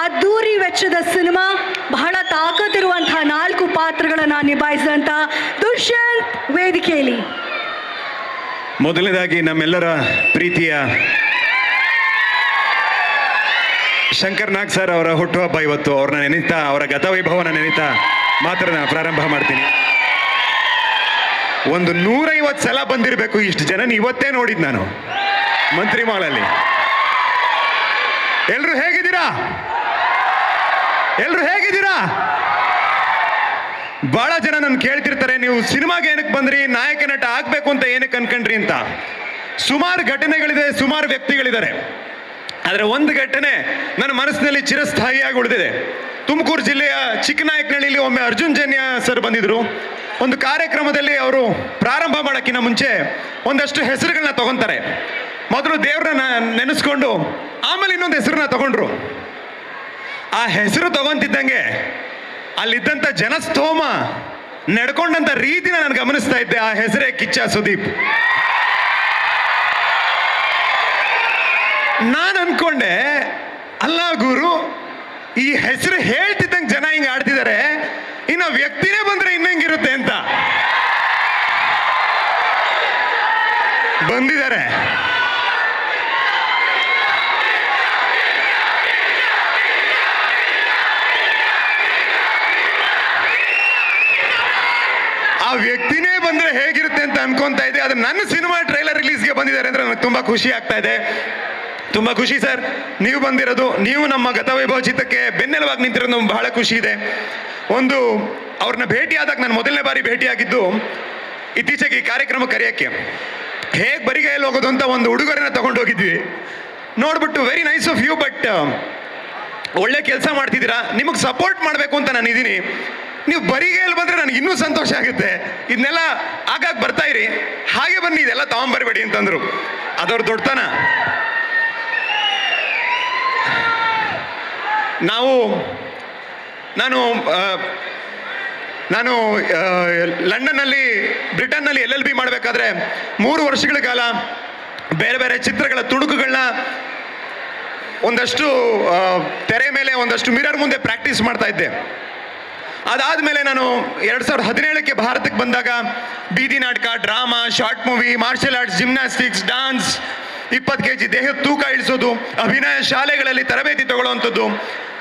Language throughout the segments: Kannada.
ಅದ್ದೂರಿ ವೆಚ್ಚದ ಸಿನಿಮಾ, ಬಹಳ ತಾಕತ್ತಿರುವಂತಹ 4 ಪಾತ್ರಗಳನ್ನು ನಿಭಾಯಿಸಿದಂಥ ದುಷ್ಯಂತ್ ವೇದಿಕೆಯಲ್ಲಿ. ಮೊದಲನೇದಾಗಿ ನಮ್ಮೆಲ್ಲರ ಪ್ರೀತಿಯ ಶಂಕರ್ ನಾಗ್ ಸರ್ ಅವರ ಹುಟ್ಟುಹಬ್ಬ ಇವತ್ತು. ಅವ್ರನ್ನ ನೆನೀತಾ, ಅವರ ಗತವೈಭವನ ನೆನೀತಾ ಮಾತ್ರ ನಾನು ಪ್ರಾರಂಭ ಮಾಡ್ತೀನಿ. ಒಂದು 150 ಸಲ ಬಂದಿರಬೇಕು ಇಷ್ಟು ಜನ ಇವತ್ತೇ ನೋಡಿದ್ ನಾನು ಮಂತ್ರಿ ಮಾಲಲ್ಲಿ. ಎಲ್ರು ಹೇಗಿದ್ದೀರಾ? ಎಲ್ರು ಹೇಗಿದ್ದೀರಾ? ಬಹಳ ಜನ ನನ್ ಕೇಳ್ತಿರ್ತಾರೆ, ನೀವು ಸಿನಿಮಾಗೆ ಏನಕ್ಕೆ ಬಂದ್ರಿ, ನಾಯಕ ನಟ ಆಗ್ಬೇಕು ಅಂತ ಏನಕ್ಕೆ ಅನ್ಕೊಂಡ್ರಿ ಅಂತ. ಸುಮಾರು ಘಟನೆಗಳಿದೆ, ಸುಮಾರು ವ್ಯಕ್ತಿಗಳಿದ್ದಾರೆ. ಆದರೆ ಒಂದು ಘಟನೆ ನನ್ನ ಮನಸ್ಸಿನಲ್ಲಿ ಚಿರಸ್ಥಾಯಿಯಾಗಿ ಉಳಿದಿದೆ. ತುಮಕೂರು ಜಿಲ್ಲೆಯ ಚಿಕ್ಕನಾಯಕನಹಳ್ಳಿಲಿ ಒಮ್ಮೆ ಅರ್ಜುನ್ ಜನ್ಯ ಸರ್ ಬಂದಿದ್ರು. ಒಂದು ಕಾರ್ಯಕ್ರಮದಲ್ಲಿ ಅವರು ಪ್ರಾರಂಭ ಮಾಡೋಕ್ಕಿಂತ ಮುಂಚೆ ಒಂದಷ್ಟು ಹೆಸರುಗಳನ್ನ ತಗೊಂತಾರೆ. ಮೊದಲು ದೇವ್ರನ್ನ ನೆನೆಸ್ಕೊಂಡು ಆಮೇಲೆ ಇನ್ನೊಂದು ಹೆಸರನ್ನ ತಗೊಂಡ್ರು. ಆ ಹೆಸರು ತಗೊಂತಿದ್ದಂಗೆ ಅಲ್ಲಿದ್ದಂಥ ಜನಸ್ತೋಮ ನಡ್ಕೊಂಡಂಥ ರೀತಿನ ನಾನು ಗಮನಿಸ್ತಾ ಇದ್ದೆ. ಆ ಹೆಸರೇ ಕಿಚ್ಚ ಸುದೀಪ್. ನಾನು ಅನ್ಕೊಂಡೆ, ಅಲ್ಲ ಗುರು, ಈ ಹೆಸರು ಹೇಳ್ತಿದ್ದಂಗೆ ಜನ ಹಿಂಗೆ ಆಡ್ತಿದ್ದಾರೆ, ಇನ್ನು ವ್ಯಕ್ತಿನೇ ಬಂದ್ರೆ ಇನ್ನಂಗಿರುತ್ತೆ ಅಂತ. ಬಂದಿದ್ದಾರೆ. ಆ ವ್ಯಕ್ತಿನೇ ಬಂದ್ರೆ ಹೇಗಿರುತ್ತೆ ಅಂತ ಅನ್ಕೊಂತಾ ಇದೆ. ಅದು ನನ್ನ ಸಿನಿಮಾ ಟ್ರೈಲರ್ ರಿಲೀಸ್ಗೆ ಬಂದಿದ್ದಾರೆ ಅಂದ್ರೆ ನನಗೆ ತುಂಬಾ ಖುಷಿ ಆಗ್ತಾ ಇದೆ. ತುಂಬಾ ಖುಷಿ ಸರ್, ನೀವು ಬಂದಿರೋದು, ನೀವು ನಮ್ಮ ಗತವೈಭವ ಚಿತ್ರಕ್ಕೆ ಬೆನ್ನೆಲುವಾಗಿ ನಿಂತಿರೋದು ನಮ್ಗೆ ಬಹಳ ಖುಷಿ ಇದೆ. ಒಂದು ಅವ್ರನ್ನ ಭೇಟಿಯಾದಾಗ, ನಾನು ಮೊದಲನೇ ಬಾರಿ ಭೇಟಿಯಾಗಿದ್ದು ಇತ್ತೀಚೆಗೆ ಈ ಕಾರ್ಯಕ್ರಮ ಕರೆಯೋಕ್ಕೆ. ಹೇಗೆ ಬರಿಗೈಯಲ್ಲಿ ಹೋಗೋದು ಅಂತ ಒಂದು ಉಡುಗೊರೆನ ತಗೊಂಡು ಹೋಗಿದ್ವಿ. ನೋಡ್ಬಿಟ್ಟು very nice of you, but ಒಳ್ಳೆ ಕೆಲಸ ಮಾಡ್ತಿದ್ದೀರಾ, ನಿಮಗೆ ಸಪೋರ್ಟ್ ಮಾಡಬೇಕು ಅಂತ ನಾನು ಇದ್ದೀನಿ, ನೀವು ಬರಿಗೈಯಲ್ಲಿ ಬಂದರೆ ನನಗೆ ಇನ್ನೂ ಸಂತೋಷ ಆಗುತ್ತೆ, ಇದನ್ನೆಲ್ಲ ಆಗಾಗ ಬರ್ತಾ ಇರಿ, ಹಾಗೆ ಬನ್ನಿ, ಇದೆಲ್ಲ ತಗೊಂಬರ್ಬೇಡಿ ಅಂತಂದರು. ಅದವ್ರ ದೊಡ್ಡತನ. ನಾನು ಲಂಡನ್ನಲ್ಲಿ, ಬ್ರಿಟನ್ನಲ್ಲಿ LLB ಮಾಡಬೇಕಾದ್ರೆ 3 ವರ್ಷಗಳ ಕಾಲ ಬೇರೆ ಬೇರೆ ಚಿತ್ರಗಳ ತುಣುಕುಗಳನ್ನ ಒಂದಷ್ಟು ತೆರೆ ಮೇಲೆ, ಒಂದಷ್ಟು ಮಿರರ್ ಮುಂದೆ ಪ್ರಾಕ್ಟೀಸ್ ಮಾಡ್ತಾ ಇದ್ದೆ. ಅದಾದಮೇಲೆ ನಾನು 2017ಕ್ಕೆ ಭಾರತಕ್ಕೆ ಬಂದಾಗ ಬೀದಿ ನಾಟಕ, drama, short movie, martial arts, gymnastics, dance, 20 kg ದೇಹದ ತೂಕ ಇಳಿಸೋದು, ಅಭಿನಯ ಶಾಲೆಗಳಲ್ಲಿ ತರಬೇತಿ ತಗೊಳ್ಳೋವಂಥದ್ದು,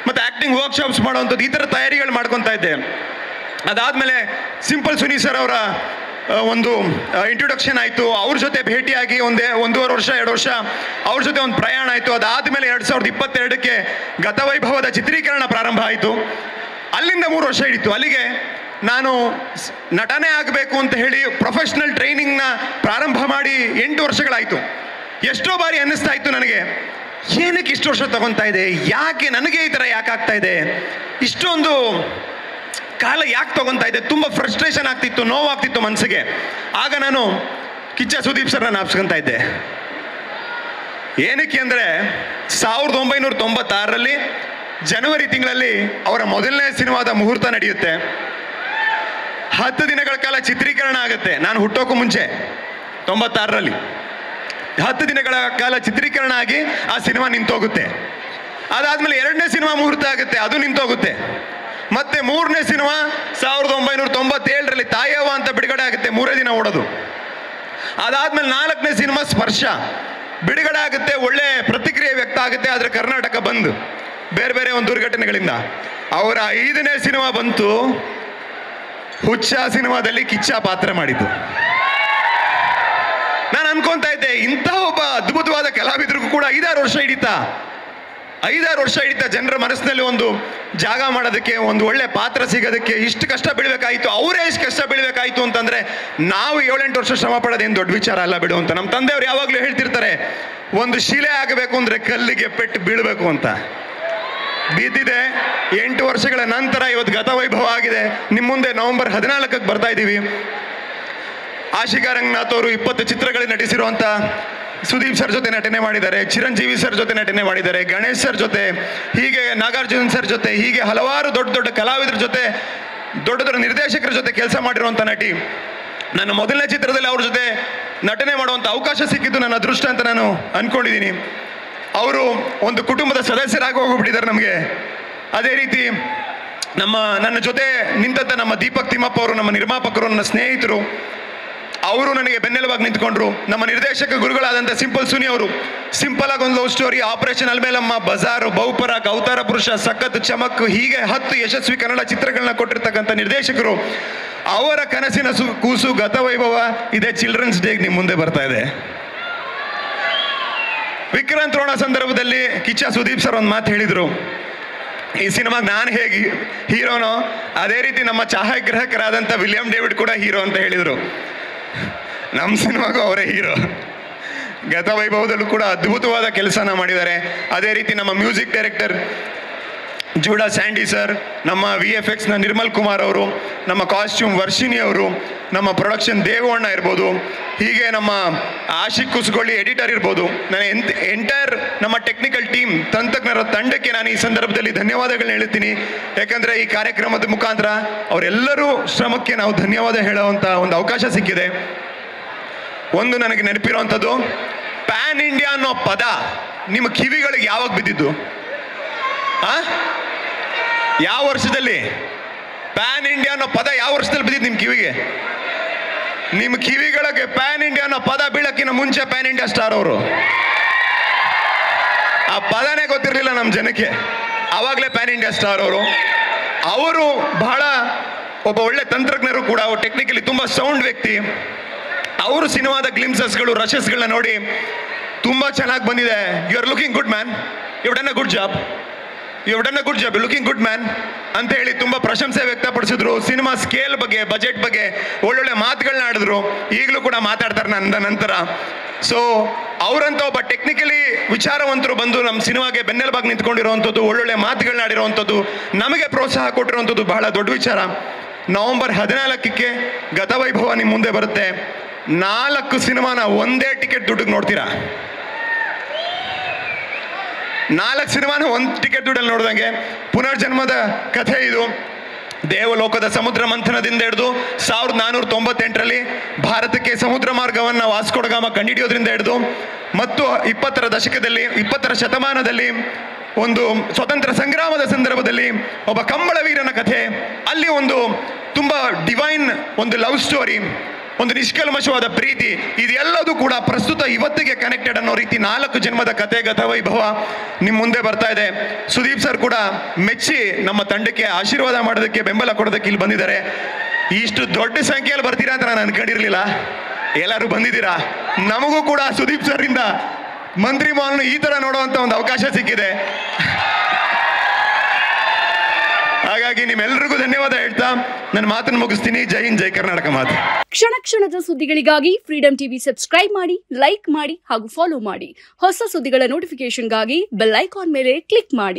ಮತ್ತು ಆ್ಯಕ್ಟಿಂಗ್ ವರ್ಕ್ಶಾಪ್ಸ್ ಮಾಡೋವಂಥದ್ದು, ಈ ಥರ ತಯಾರಿಗಳು ಮಾಡ್ಕೊತಾ ಇದ್ದೆ. ಅದಾದಮೇಲೆ ಸಿಂಪಲ್ ಸುನಿ ಸರ್ ಅವರ ಒಂದು ಇಂಟ್ರೊಡಕ್ಷನ್ ಆಯಿತು. ಅವ್ರ ಜೊತೆ ಭೇಟಿಯಾಗಿ 1.5 ವರ್ಷ 2 ವರ್ಷ ಅವ್ರ ಜೊತೆ ಒಂದು ಪ್ರಯಾಣ ಆಯಿತು. ಅದಾದಮೇಲೆ 2022ಕ್ಕೆ ಗತವೈಭವದ ಚಿತ್ರೀಕರಣ ಪ್ರಾರಂಭ ಆಯಿತು. ಅಲ್ಲಿಂದ 3 ವರ್ಷ ಹಿಡಿತು. ಅಲ್ಲಿಗೆ ನಾನು ನಟನೆ ಆಗಬೇಕು ಅಂತ ಹೇಳಿ ಪ್ರೊಫೆಷ್ನಲ್ ಟ್ರೈನಿಂಗ್ನ ಪ್ರಾರಂಭ ಮಾಡಿ 8 ವರ್ಷಗಳಾಯಿತು. ಎಷ್ಟೋ ಬಾರಿ ಅನ್ನಿಸ್ತಾ ಇತ್ತು ನನಗೆ, ಏನಕ್ಕೆ ಇಷ್ಟು ವರ್ಷ ತಗೊತಾ ಇದೆ, ಯಾಕೆ ನನಗೆ ಈ ಥರ ಯಾಕೆ ಆಗ್ತಾ ಇದೆ, ಇಷ್ಟೊಂದು ಕಾಲ ಯಾಕೆ ತಗೊತಾ ಇದೆ, ತುಂಬ ಫ್ರಸ್ಟ್ರೇಷನ್ ಆಗ್ತಿತ್ತು, ನೋವಾಗ್ತಿತ್ತು ಮನಸ್ಸಿಗೆ. ಆಗ ನಾನು ಕಿಚ್ಚ ಸುದೀಪ್ ಸರ್ನ ನಾಪ್ಸ್ಕೊತಾ ಇದ್ದೆ. ಏನಕ್ಕೆ ಅಂದರೆ 1996ರಲ್ಲಿ ಜನವರಿ ತಿಂಗಳಲ್ಲಿ ಅವರ ಮೊದಲನೇ ಸಿನಿಮಾದ ಮುಹೂರ್ತ ನಡೆಯುತ್ತೆ. 10 ದಿನಗಳ ಕಾಲ ಚಿತ್ರೀಕರಣ ಆಗುತ್ತೆ. ನಾನು ಹುಟ್ಟೋಕ್ಕೂ ಮುಂಚೆ 96ರಲ್ಲಿ 10 ದಿನಗಳ ಕಾಲ ಚಿತ್ರೀಕರಣ ಆಗಿ ಆ ಸಿನಿಮಾ ನಿಂತೋಗುತ್ತೆ. ಅದಾದಮೇಲೆ 2ನೇ ಸಿನಿಮಾ ಮುಹೂರ್ತ ಆಗುತ್ತೆ, ಅದು ನಿಂತೋಗುತ್ತೆ. ಮತ್ತೆ 3ನೇ ಸಿನಿಮಾ 1997ರಲ್ಲಿ ತಾಯವ್ವ ಅಂತ ಬಿಡುಗಡೆ ಆಗುತ್ತೆ, 3 ದಿನ ಓಡೋದು. ಅದಾದಮೇಲೆ 4ನೇ ಸಿನಿಮಾ ಸ್ಪರ್ಶ ಬಿಡುಗಡೆ ಆಗುತ್ತೆ, ಒಳ್ಳೆ ಪ್ರತಿಕ್ರಿಯೆ ವ್ಯಕ್ತ ಆಗುತ್ತೆ. ಆದರೆ ಕರ್ನಾಟಕ ಬಂದು ಬೇರೆ ಬೇರೆ ಒಂದು ದುರ್ಘಟನೆಗಳಿಂದ ಅವರ 5ನೇ ಸಿನಿಮಾ ಬಂತು, ಹುಚ್ಚ ಸಿನಿಮಾದಲ್ಲಿ ಕಿಚ್ಚ ಪಾತ್ರ ಮಾಡಿದ್ದು. ನಾನು ಅನ್ಕೊಂತಾ ಇದ್ದೆ, ಇಂಥ ಒಬ್ಬ ಅದ್ಭುತವಾದ ಕಲಾವಿದರಿಗೂ ಕೂಡ 5-6 ವರ್ಷ ಹಿಡಿತಾ, 5-6 ವರ್ಷ ಹಿಡಿತಾ ಜನರ ಮನಸ್ಸಿನಲ್ಲಿ ಒಂದು ಜಾಗ ಮಾಡೋದಕ್ಕೆ, ಒಂದು ಒಳ್ಳೆ ಪಾತ್ರ ಸಿಗೋದಕ್ಕೆ ಇಷ್ಟು ಕಷ್ಟ ಬೀಳಬೇಕಾಯಿತು. ಅವರೇ ಇಷ್ಟು ಕಷ್ಟ ಬೀಳಬೇಕಾಯಿತು ಅಂತಂದರೆ ನಾವು 7-8 ವರ್ಷ ಶ್ರಮ ಪಡೋದೇನು ದೊಡ್ಡ ವಿಚಾರ ಅಲ್ಲ ಬಿಡು ಅಂತ. ನಮ್ಮ ತಂದೆಯವರು ಯಾವಾಗಲೂ ಹೇಳ್ತಿರ್ತಾರೆ, ಒಂದು ಶಿಲೆ ಆಗಬೇಕು ಅಂದರೆ ಕಲ್ಲಿಗೆ ಪೆಟ್ಟು ಬೀಳಬೇಕು ಅಂತ. ಬಿದ್ದಿದೆ. 8 ವರ್ಷಗಳ ನಂತರ ಇವತ್ತು ಗತವೈಭವ ಆಗಿದೆ. ನಿಮ್ಮ ಮುಂದೆ ನವೆಂಬರ್ 14ಕ್ಕೆ ಬರ್ತಾ ಇದ್ದೀವಿ. ಆಶಿಕಾ ರಂಗನಾಥ್ ಅವರು 20 ಚಿತ್ರಗಳಲ್ಲಿ ನಟಿಸಿರುವಂಥ ಸುದೀಪ್ ಸರ್ ಜೊತೆ ನಟನೆ ಮಾಡಿದ್ದಾರೆ, ಚಿರಂಜೀವಿ ಸರ್ ಜೊತೆ ನಟನೆ ಮಾಡಿದ್ದಾರೆ, ಗಣೇಶ್ ಸರ್ ಜೊತೆ, ಹೀಗೆ ನಾಗಾರ್ಜುನ್ ಸರ್ ಜೊತೆ, ಹೀಗೆ ಹಲವಾರು ದೊಡ್ಡ ದೊಡ್ಡ ಕಲಾವಿದರ ಜೊತೆ, ದೊಡ್ಡ ದೊಡ್ಡ ನಿರ್ದೇಶಕರ ಜೊತೆ ಕೆಲಸ ಮಾಡಿರುವಂಥ ನಟಿ. ನನ್ನ ಮೊದಲನೇ ಚಿತ್ರದಲ್ಲಿ ಅವ್ರ ಜೊತೆ ನಟನೆ ಮಾಡುವಂಥ ಅವಕಾಶ ಸಿಕ್ಕಿದ್ದು ನನ್ನ ಅದೃಷ್ಟ ಅಂತ ನಾನು ಅಂದ್ಕೊಂಡಿದ್ದೀನಿ. ಅವರು ಒಂದು ಕುಟುಂಬದ ಸದಸ್ಯರಾಗಿ ಹೋಗ್ಬಿಟ್ಟಿದ್ದಾರೆ ನಮಗೆ. ಅದೇ ರೀತಿ ನನ್ನ ಜೊತೆ ನಿಂತಂಥ ನಮ್ಮ ದೀಪಕ್ ತಿಮ್ಮಪ್ಪ ಅವರು, ನಮ್ಮ ನಿರ್ಮಾಪಕರು, ನನ್ನ ಸ್ನೇಹಿತರು, ಅವರು ನನಗೆ ಬೆನ್ನೆಲುಬಾಗಿ ನಿಂತ್ಕೊಂಡ್ರು. ನಮ್ಮ ನಿರ್ದೇಶಕ ಗುರುಗಳಾದಂಥ ಸಿಂಪಲ್ ಸುನಿ ಅವರು ಸಿಂಪಲ್ ಆಗಿ ಒಂದು ಲವ್ ಸ್ಟೋರಿ, ಆಪರೇಷನ್ ಅಲ್ಮೇಲಮ್ಮ, ಬಜಾರು, ಬಹುಪರಾಕ್, ಅವತಾರ ಪುರುಷ, ಸಖತ್, ಚಮಕ್, ಹೀಗೆ 10 ಯಶಸ್ವಿ ಕನ್ನಡ ಚಿತ್ರಗಳನ್ನ ಕೊಟ್ಟಿರ್ತಕ್ಕಂಥ ನಿರ್ದೇಶಕರು. ಅವರ ಕನಸಿನ ಕೂಸು ಗತವೈಭವ ಇದೇ ಚಿಲ್ಡ್ರನ್ಸ್ ಡೇಗೆ ನಿಮ್ಮ ಮುಂದೆ ಬರ್ತಾ ಇದೆ. ವಿಕ್ರಾಂತ್ ರೋಣ ಸಂದರ್ಭದಲ್ಲಿ ಕಿಚ್ಚ ಸುದೀಪ್ ಸರ್ ಒಂದು ಮಾತು ಹೇಳಿದರು, ಈ ಸಿನಿಮಾಗೆ ನಾನು ಹೇಗೆ ಹೀರೋನೋ ಅದೇ ರೀತಿ ನಮ್ಮ ಛಾಯಾಗ್ರಾಹಕರಾದಂಥ ವಿಲಿಯಂ ಡೇವಿಡ್ ಕೂಡ ಹೀರೋ ಅಂತ ಹೇಳಿದರು. ನಮ್ಮ ಸಿನಿಮಾಗೂ ಅವರೇ ಹೀರೋ. ಗತವೈಭವದಲ್ಲೂ ಕೂಡ ಅದ್ಭುತವಾದ ಕೆಲಸನ ಮಾಡಿದ್ದಾರೆ. ಅದೇ ರೀತಿ ನಮ್ಮ music director Judah Sandy sir, ನಮ್ಮ VFXನ ನಿರ್ಮಲ್ ಕುಮಾರ್ ಅವರು, ನಮ್ಮ ಕಾಸ್ಟ್ಯೂಮ್ ವರ್ಷಿಣಿ ಅವರು, ನಮ್ಮ ಪ್ರೊಡಕ್ಷನ್ ದೇವಣ್ಣ ಇರ್ಬೋದು, ಹೀಗೆ ನಮ್ಮ ಆಶಿಕ್ ಕುಸ್ಗೊಳ್ಳಿ ಎಡಿಟರ್ ಇರ್ಬೋದು, ನಾನು ಎಂಟೈರ್ ನಮ್ಮ ಟೆಕ್ನಿಕಲ್ ಟೀಮ್, ತಂತ್ರಜ್ಞರ ತಂಡಕ್ಕೆ ನಾನು ಈ ಸಂದರ್ಭದಲ್ಲಿ ಧನ್ಯವಾದಗಳನ್ನ ಹೇಳ್ತೀನಿ. ಯಾಕಂದರೆ ಈ ಕಾರ್ಯಕ್ರಮದ ಮುಖಾಂತರ ಅವರೆಲ್ಲರೂ ಶ್ರಮಕ್ಕೆ ನಾವು ಧನ್ಯವಾದ ಹೇಳುವಂಥ ಒಂದು ಅವಕಾಶ ಸಿಕ್ಕಿದೆ. ಒಂದು ನನಗೆ ನೆನಪಿರುವಂಥದ್ದು, ಪ್ಯಾನ್ ಇಂಡಿಯಾ ಅನ್ನೋ ಪದ ನಿಮ್ಮ ಕಿವಿಗಳಿಗೆ ಯಾವಾಗ ಬಿದ್ದಿದ್ದು? ಯಾವ ವರ್ಷದಲ್ಲಿ ಪ್ಯಾನ್ ಇಂಡಿಯಾ ಅನ್ನೋ ಪದ ಯಾವ ವರ್ಷದಲ್ಲಿ ಬಿದ್ದಿದ್ದು ನಿಮ್ಮ ಕಿವಿಗೆ? ನಿಮ್ಮ ಕಿವಿಗಳಿಗೆ ಪ್ಯಾನ್ ಇಂಡಿಯಾ ಅನ್ನೋ ಪದ ಬೀಳಕ್ಕಿಂತ ಮುಂಚೆ ಪ್ಯಾನ್ ಇಂಡಿಯಾ ಸ್ಟಾರ್ ಅವರು. ಆ ಪದನೇ ಗೊತ್ತಿರಲಿಲ್ಲ ನಮ್ಮ ಜನಕ್ಕೆ, ಆವಾಗಲೇ ಪ್ಯಾನ್ ಇಂಡಿಯಾ ಸ್ಟಾರ್ ಅವರು. ಅವರು ಬಹಳ ಒಬ್ಬ ಒಳ್ಳೆ ತಂತ್ರಜ್ಞರು ಕೂಡ, ಟೆಕ್ನಿಕಲಿ ತುಂಬ ಸೌಂಡ್ ವ್ಯಕ್ತಿ. ಅವರು ಸಿನಿಮಾದ ಗ್ಲಿಮ್ಸಸ್ಗಳು, ರಶಸ್ಗಳನ್ನ ನೋಡಿ ತುಂಬ ಚೆನ್ನಾಗಿ ಬಂದಿದೆ, you are looking good man, you done a good job, you done a good job, looking good man ಅಂತ ಹೇಳಿ ತುಂಬ ಪ್ರಶಂಸೆ ವ್ಯಕ್ತಪಡಿಸಿದ್ರು. ಸಿನಿಮಾ ಸ್ಕೇಲ್ ಬಗ್ಗೆ, ಬಜೆಟ್ ಬಗ್ಗೆ ಒಳ್ಳೊಳ್ಳೆ ಮಾತುಗಳನ್ನ ಆಡಿದ್ರು. ಈಗಲೂ ಕೂಡ ಮಾತಾಡ್ತಾರೆ ನನ್ನ ನಂತರ. ಸೊ ಅವರಂತ ಒಬ್ಬ ಟೆಕ್ನಿಕಲಿ ವಿಚಾರವಂತರು ಬಂದು ನಮ್ಮ ಸಿನಿಮಾಗೆ ಬೆನ್ನೆಲುಬಾಗಿ ನಿಂತ್ಕೊಂಡಿರುವಂಥದ್ದು, ಒಳ್ಳೊಳ್ಳೆ ಮಾತುಗಳನ್ನ ಆಡಿರುವಂಥದ್ದು, ನಮಗೆ ಪ್ರೋತ್ಸಾಹ ಕೊಟ್ಟಿರುವಂಥದ್ದು ಬಹಳ ದೊಡ್ಡ ವಿಚಾರ. ನವೆಂಬರ್ 14ಕ್ಕೆ ಗತವೈಭವ ನಿಮ್ಮ ಮುಂದೆ ಬರುತ್ತೆ. 4 ಸಿನಿಮಾನ ಒಂದೇ ಟಿಕೆಟ್ ದುಡ್ಡಿಗೆ ನೋಡ್ತೀರಾ? 4 ಸಿನಿಮಾನ ಒಂದು ಟಿಕೆಟ್ ದುಡ್ಡಲ್ಲಿ ನೋಡ್ದಂಗೆ. ಪುನರ್ಜನ್ಮದ ಕಥೆ ಇದು. ದೇವಲೋಕದ ಸಮುದ್ರ ಮಂಥನದಿಂದ ಹಿಡಿದು 1498ರಲ್ಲಿ ಭಾರತಕ್ಕೆ ಸಮುದ್ರ ಮಾರ್ಗವನ್ನು ವಾಸ್ಕೋಡಗಾಮ ಕಂಡುಹಿಡಿಯೋದ್ರಿಂದ ಹಿಡಿದು ಮತ್ತು 20ರ ಶತಮಾನದಲ್ಲಿ ಒಂದು ಸ್ವತಂತ್ರ ಸಂಗ್ರಾಮದ ಸಂದರ್ಭದಲ್ಲಿ ಒಬ್ಬ ಕಂಬಳ ವೀರನ ಕಥೆ, ಅಲ್ಲಿ ಒಂದು ತುಂಬ ಡಿವೈನ್ ಒಂದು ಲವ್ ಸ್ಟೋರಿ, ಒಂದು ನಿಷ್ಕಲ್ಮಶವಾದ ಪ್ರೀತಿ, ಇದೆಲ್ಲದೂ ಕೂಡ ಪ್ರಸ್ತುತ ಇವತ್ತಿಗೆ ಕನೆಕ್ಟೆಡ್ ಅನ್ನೋ ರೀತಿ 4 ಜನ್ಮದ ಕತೆ ಗತವೈಭವ ನಿಮ್ಮ ಮುಂದೆ ಬರ್ತಾ ಇದೆ. ಸುದೀಪ್ ಸರ್ ಕೂಡ ಮೆಚ್ಚಿ ನಮ್ಮ ತಂಡಕ್ಕೆ ಆಶೀರ್ವಾದ ಮಾಡೋದಕ್ಕೆ, ಬೆಂಬಲ ಕೊಡೋದಕ್ಕೆ ಇಲ್ಲಿ ಬಂದಿದ್ದಾರೆ. ಇಷ್ಟು ದೊಡ್ಡ ಸಂಖ್ಯೆಯಲ್ಲಿ ಬರ್ತೀರಾ ಅಂತ ನಾನು ಅನ್ಕೊಂಡಿರಲಿಲ್ಲ. ಎಲ್ಲರೂ ಬಂದಿದ್ದೀರಾ. ನಮಗೂ ಕೂಡ ಸುದೀಪ್ ಸರ್ ಇಂದ ಮಂತ್ರಿ ಮಾಲ್ನು ಈ ಥರ ನೋಡುವಂಥ ಒಂದು ಅವಕಾಶ ಸಿಕ್ಕಿದೆ. ಹಾಗಾಗಿ ನಿಮ್ಮೆಲ್ಲರಿಗೂ ಧನ್ಯವಾದ ಹೇಳ್ತಾ ನನ್ನ ಮಾತನ್ನು ಮುಗಿಸ್ತೀನಿ. ಜೈ ಹಿಂದ್, ಜೈ ಕರ್ನಾಟಕ ಮಾತು. ಕ್ಷಣ ಕ್ಷಣದ ಸುದ್ದಿಗಳಿಗಾಗಿ ಫ್ರೀಡಂ ಟಿವಿ ಸಬ್ಸ್ಕ್ರೈಬ್ ಮಾಡಿ, ಲೈಕ್ ಮಾಡಿ ಹಾಗೂ ಫಾಲೋ ಮಾಡಿ. ಹೊಸ ಸುದ್ದಿಗಳ ನೋಟಿಫಿಕೇಶನ್ಗಾಗಿ ಬೆಲ್ ಐಕಾನ್ ಮೇಲೆ ಕ್ಲಿಕ್ ಮಾಡಿ.